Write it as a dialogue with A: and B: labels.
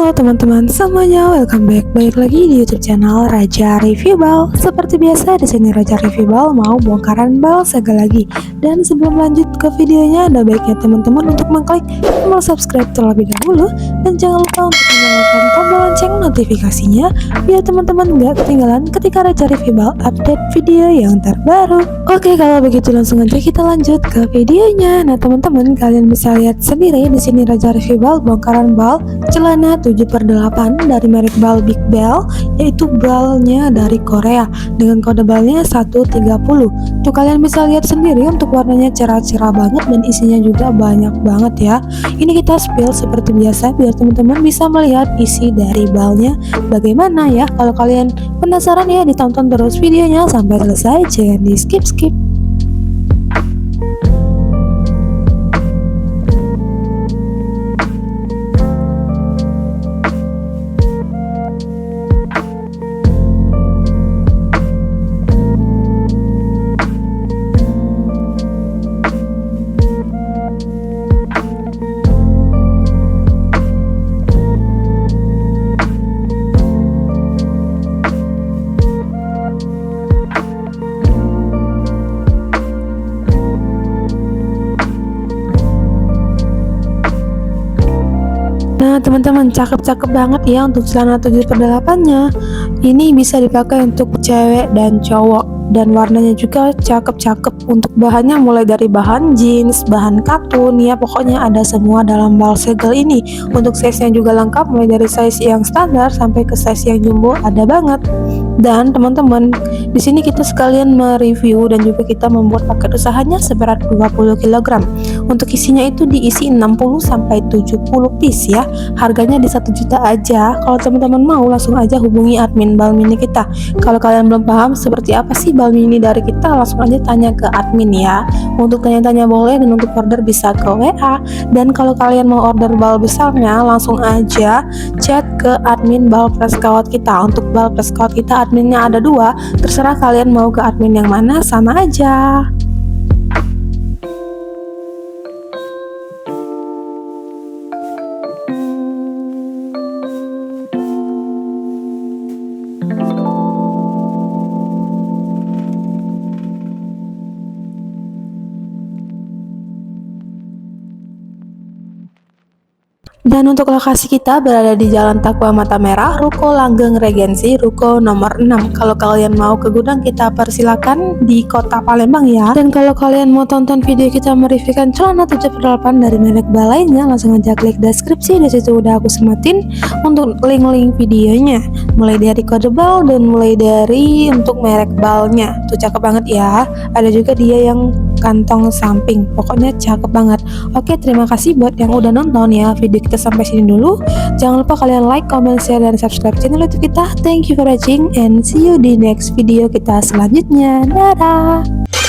A: Halo teman-teman semuanya, welcome back. Balik lagi di YouTube channel Raja Review Bal. Seperti biasa di sini Raja Review Bal mau bongkaran bal segala lagi. Dan sebelum lanjut ke videonya, ada baiknya teman-teman untuk mengklik tombol subscribe terlebih dahulu dan jangan lupa untuk menyalakan tombol lonceng notifikasinya biar teman-teman nggak ketinggalan ketika Raja Review Bal update video yang terbaru. Oke, kalau begitu langsung aja kita lanjut ke videonya. Nah teman-teman, kalian bisa lihat sendiri di sini Raja Review Bal bongkaran bal celana 7/8 dari merek Bal Big Bell, yaitu balnya dari Korea dengan kode balnya 130. Tuh kalian bisa lihat sendiri untuk warnanya cerah-cerah banget dan isinya juga banyak banget ya. Ini kita spill seperti biasa biar teman-teman bisa melihat isi dari balnya bagaimana ya. Kalau kalian penasaran ya, ditonton terus videonya sampai selesai, jangan di skip-skip. Nah teman-teman, cakep-cakep banget ya untuk celana 7/8 nya. Ini bisa dipakai untuk cewek dan cowok dan warnanya juga cakep-cakep. Untuk bahannya mulai dari bahan jeans, bahan katun ya, pokoknya ada semua dalam bal segel ini. Untuk size nya juga lengkap, mulai dari size yang standar sampai ke size yang jumbo ada banget. Dan teman-teman, di sini kita sekalian mereview dan juga kita membuat paket usahanya seberat 20 kg. Untuk isinya itu diisi 60 sampai 70 piece ya. Harganya di 1 juta aja. Kalau teman-teman mau langsung aja hubungi admin bal mini kita. Kalau kalian belum paham seperti apa sih bal mini dari kita, langsung aja tanya ke admin ya. Untuk tanya-tanya boleh dan untuk order bisa ke WA. Dan kalau kalian mau order bal besarnya, langsung aja chat ke admin bal press kawat kita. Untuk bal press kawat kita adminnya ada 2, terserah kalian mau ke admin yang mana, sama aja. Dan untuk lokasi kita berada di Jalan Takwa Mata Merah, Ruko Langgeng Regensi, Ruko nomor 6. Kalau kalian mau ke gudang kita persilakan di kota Palembang ya. Dan kalau kalian mau tonton video kita mereviewkan celana 7/8 dari merek bal lainnya, langsung aja klik deskripsi, di situ udah aku sematin untuk link-link videonya. Mulai dari kode bal dan mulai dari untuk merek balnya. Tuh cakep banget ya. Ada juga dia yang kantong samping, pokoknya cakep banget. Oke, terima kasih buat yang udah nonton ya. Video kita sampai sini dulu. Jangan lupa kalian like, comment, share, dan subscribe channel YouTube kita. Thank you for watching and see you di next video kita selanjutnya. Dadah.